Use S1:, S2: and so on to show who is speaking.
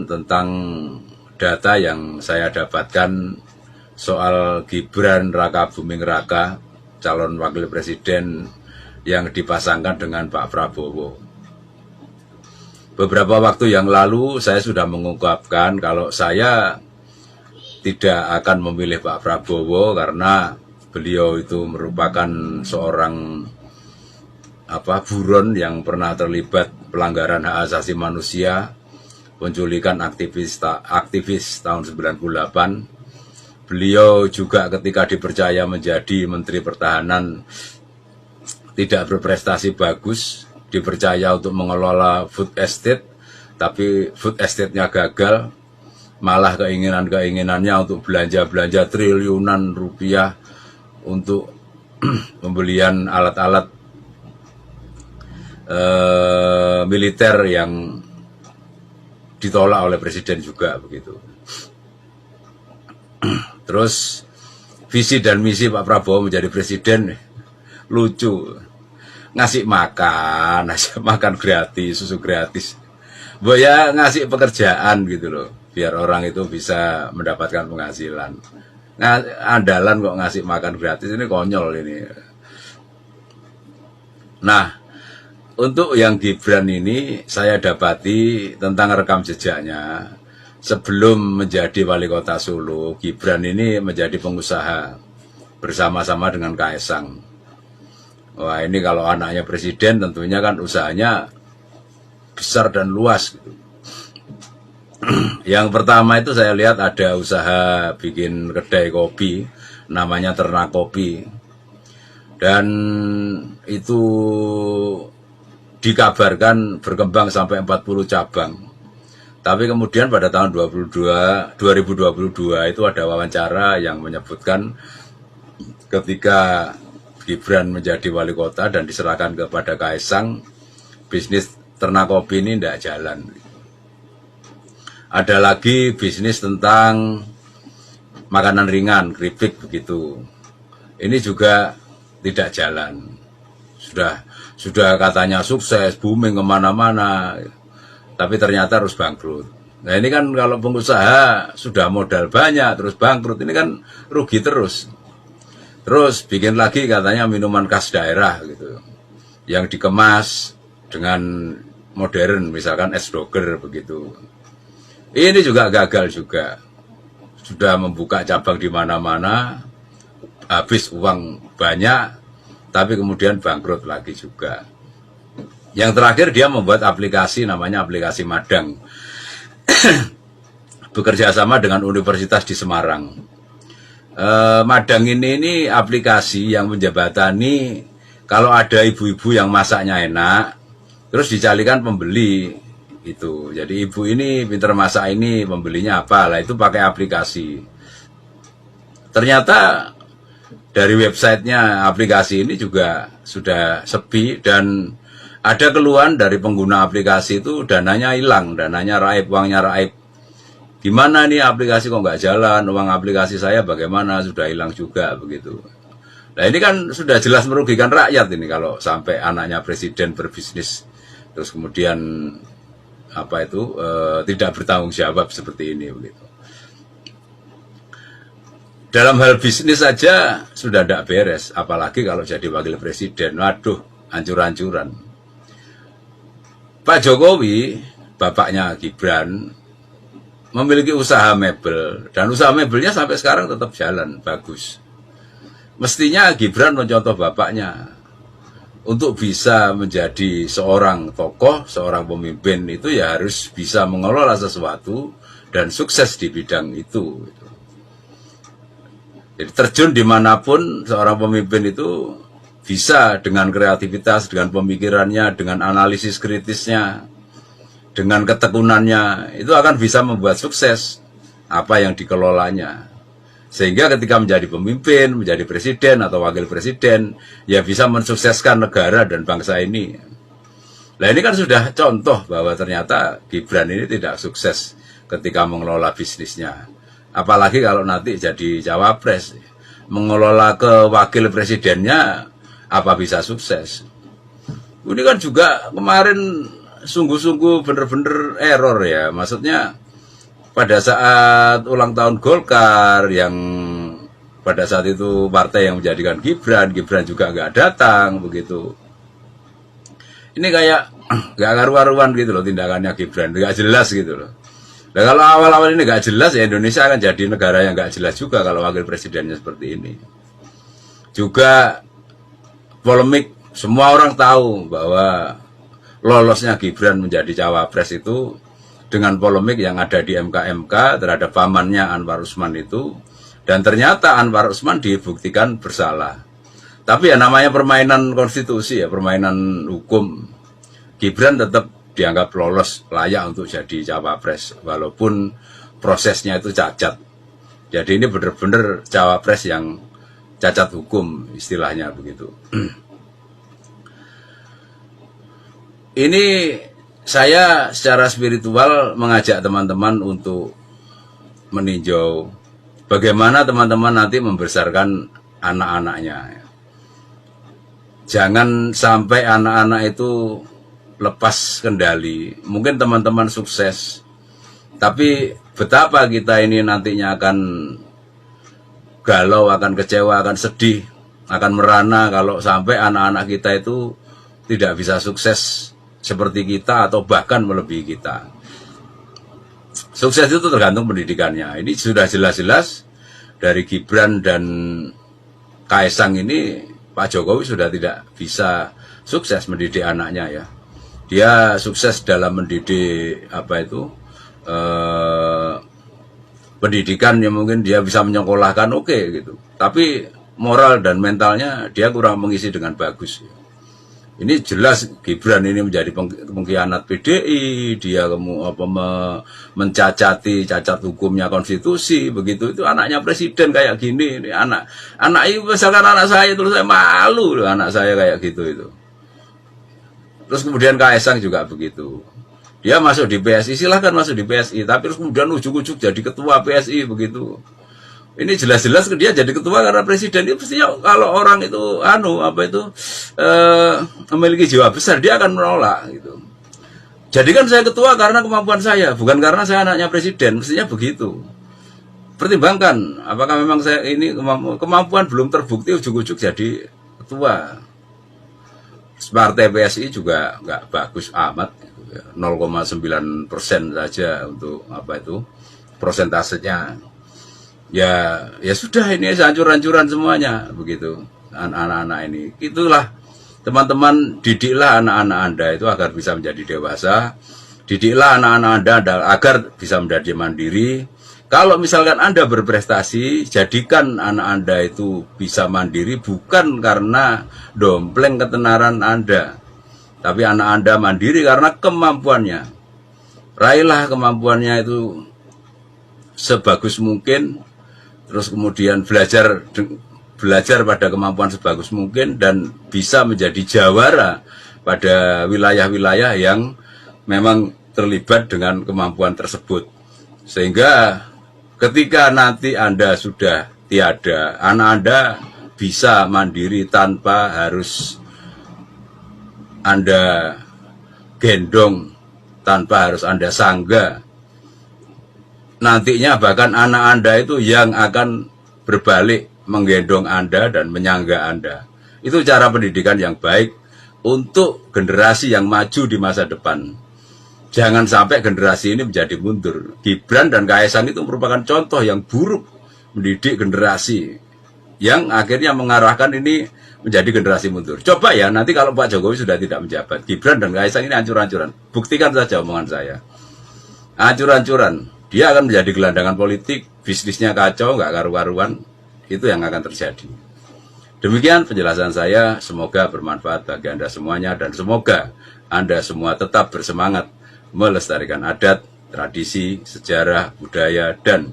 S1: tentang data yang saya dapatkan soal Gibran Raka Buming Raka, calon wakil presiden yang dipasangkan dengan Pak Prabowo. Beberapa waktu yang lalu saya sudah mengungkapkan kalau saya tidak akan memilih Pak Prabowo karena beliau itu merupakan seorang buron yang pernah terlibat pelanggaran hak asasi manusia, penculikan aktivis tahun 98. Beliau juga ketika dipercaya menjadi Menteri Pertahanan tidak berprestasi bagus, dipercaya untuk mengelola food estate, tapi food estate-nya gagal, malah keinginannya untuk belanja triliunan rupiah untuk pembelian alat-alat militer yang ditolak oleh presiden juga begitu. Terus visi dan misi Pak Prabowo menjadi presiden lucu. Ngasih makan, makan gratis, susu gratis. Ya ngasih pekerjaan gitu loh, biar orang itu bisa mendapatkan penghasilan. Nah, andalan kok ngasih makan gratis, ini konyol ini. Nah, untuk yang Gibran ini saya dapati tentang rekam jejaknya. Sebelum menjadi wali kota Solo, Gibran ini menjadi pengusaha bersama-sama dengan Kaesang. Wah, ini kalau anaknya presiden tentunya kan usahanya besar dan luas gitu. Yang pertama itu saya lihat ada usaha bikin kedai kopi, namanya Ternak Kopi. Dan itu dikabarkan berkembang sampai 40 cabang. Tapi kemudian pada tahun 2022 itu ada wawancara yang menyebutkan ketika Gibran menjadi wali kota dan diserahkan kepada Kaesang, bisnis ternak kopi ini tidak jalan. Ada lagi bisnis tentang makanan ringan, keripik begitu. Ini juga tidak jalan. Sudah katanya sukses, booming kemana-mana, tapi ternyata harus bangkrut. Nah ini kan kalau pengusaha sudah modal banyak terus bangkrut, ini kan rugi terus. Terus bikin lagi katanya minuman khas daerah gitu, yang dikemas dengan modern, misalkan es doger begitu. Ini juga gagal juga. Sudah membuka cabang di mana-mana, habis uang banyak, tapi kemudian bangkrut lagi juga. Yang terakhir dia membuat aplikasi namanya aplikasi Madang. Bekerja sama dengan Universitas di Semarang. Madang ini aplikasi yang menjembatani kalau ada ibu-ibu yang masaknya enak, terus dicarikan pembeli itu. Jadi ibu ini pinter masak ini, pembelinya apa? Lah itu pakai aplikasi. Ternyata dari websitenya aplikasi ini juga sudah sepi dan ada keluhan dari pengguna aplikasi itu dananya hilang, dananya raib, uangnya raib. Gimana nih aplikasi kok nggak jalan, uang aplikasi saya bagaimana, sudah hilang juga begitu. Nah ini kan sudah jelas merugikan rakyat ini kalau sampai anaknya presiden berbisnis terus kemudian tidak bertanggung jawab seperti ini begitu. Dalam hal bisnis saja sudah tidak beres, apalagi kalau jadi wakil presiden. Waduh, hancur-hancuran. Pak Jokowi, bapaknya Gibran, memiliki usaha mebel, dan usaha mebelnya sampai sekarang tetap jalan, bagus. Mestinya Gibran mencontoh bapaknya. Untuk bisa menjadi seorang tokoh, seorang pemimpin itu ya harus bisa mengelola sesuatu dan sukses di bidang itu. Jadi terjun dimanapun seorang pemimpin itu bisa dengan kreativitas, dengan pemikirannya, dengan analisis kritisnya, dengan ketekunannya, itu akan bisa membuat sukses apa yang dikelolanya. Sehingga ketika menjadi pemimpin, menjadi presiden atau wakil presiden, ya bisa mensukseskan negara dan bangsa ini. Nah ini kan sudah contoh bahwa ternyata Gibran ini tidak sukses ketika mengelola bisnisnya. Apalagi kalau nanti jadi cawapres, mengelola ke wakil presidennya, apa bisa sukses? Ini kan juga kemarin sungguh-sungguh bener-bener error ya, maksudnya pada saat ulang tahun Golkar yang pada saat itu partai yang menjadikan Gibran juga nggak datang begitu. Ini kayak nggak karu-karuan gitu loh tindakannya Gibran, nggak jelas gitu loh. Nah kalau awal-awal ini nggak jelas ya Indonesia akan jadi negara yang nggak jelas juga kalau wakil presidennya seperti ini. Juga polemik, semua orang tahu bahwa lolosnya Gibran menjadi cawapres itu dengan polemik yang ada di MK terhadap pamannya Anwar Usman itu, dan ternyata Anwar Usman dibuktikan bersalah. Tapi ya namanya permainan konstitusi ya, permainan hukum, Gibran tetap dianggap lolos, layak untuk jadi cawapres walaupun prosesnya itu cacat. Jadi ini benar-benar cawapres yang cacat hukum istilahnya begitu. Ini saya secara spiritual mengajak teman-teman untuk meninjau bagaimana teman-teman nanti membesarkan anak-anaknya. Jangan sampai anak-anak itu lepas kendali. Mungkin teman-teman sukses, tapi betapa kita ini nantinya akan galau, akan kecewa, akan sedih, akan merana kalau sampai anak-anak kita itu tidak bisa sukses seperti kita atau bahkan melebihi kita. Sukses itu tergantung pendidikannya. Ini sudah jelas-jelas dari Gibran dan Kaesang ini, Pak Jokowi sudah tidak bisa sukses mendidik anaknya ya. Dia sukses dalam mendidik pendidikan yang mungkin dia bisa menyekolahkan oke gitu. Tapi moral dan mentalnya dia kurang mengisi dengan bagus. Ini jelas Gibran ini menjadi pengkhianat PDI, dia mencacati cacat hukumnya konstitusi, begitu itu anaknya presiden kayak gini, ini anak itu misalkan anak saya terus saya malu loh, anak saya kayak gitu itu. Terus kemudian Kaesang juga begitu. Dia masuk di PSI, silahkan masuk di PSI, tapi terus kemudian ujuk-ujuk jadi ketua PSI begitu. Ini jelas-jelas dia jadi ketua karena presiden itu pastinya kalau orang itu memiliki jiwa besar dia akan menolak gitu. Jadikan saya ketua karena kemampuan saya, bukan karena saya anaknya presiden, mestinya begitu. Pertimbangkan apakah memang saya ini kemampuan belum terbukti ujuk-ujuk jadi ketua. Partai PSI juga nggak bagus amat, 0,9% saja untuk prosentasenya. Ya sudah, ini hancur-hancuran semuanya begitu anak-anak ini. Itulah teman-teman, didiklah anak-anak Anda itu agar bisa menjadi dewasa, didiklah anak-anak Anda agar bisa menjadi mandiri. Kalau misalkan Anda berprestasi, jadikan anak Anda itu bisa mandiri bukan karena dompleng ketenaran Anda, tapi anak Anda mandiri karena kemampuannya. Raihlah kemampuannya itu sebagus mungkin, terus kemudian belajar pada kemampuan sebagus mungkin dan bisa menjadi jawara pada wilayah-wilayah yang memang terlibat dengan kemampuan tersebut. Sehingga ketika nanti Anda sudah tiada, anak Anda bisa mandiri tanpa harus Anda gendong, tanpa harus Anda sangga. Nantinya bahkan anak Anda itu yang akan berbalik menggendong Anda dan menyangga Anda. Itu cara pendidikan yang baik untuk generasi yang maju di masa depan. Jangan sampai generasi ini menjadi mundur. Gibran dan Kaesang itu merupakan contoh yang buruk mendidik generasi yang akhirnya mengarahkan ini menjadi generasi mundur. Coba ya nanti kalau Pak Jokowi sudah tidak menjabat, Gibran dan Kaesang ini hancur-hancuran. Buktikan saja omongan saya. Hancur-hancuran. Dia akan menjadi gelandangan politik, bisnisnya kacau, nggak karu-karuan. Itu yang akan terjadi. Demikian penjelasan saya, semoga bermanfaat bagi Anda semuanya, dan semoga Anda semua tetap bersemangat melestarikan adat, tradisi, sejarah, budaya, dan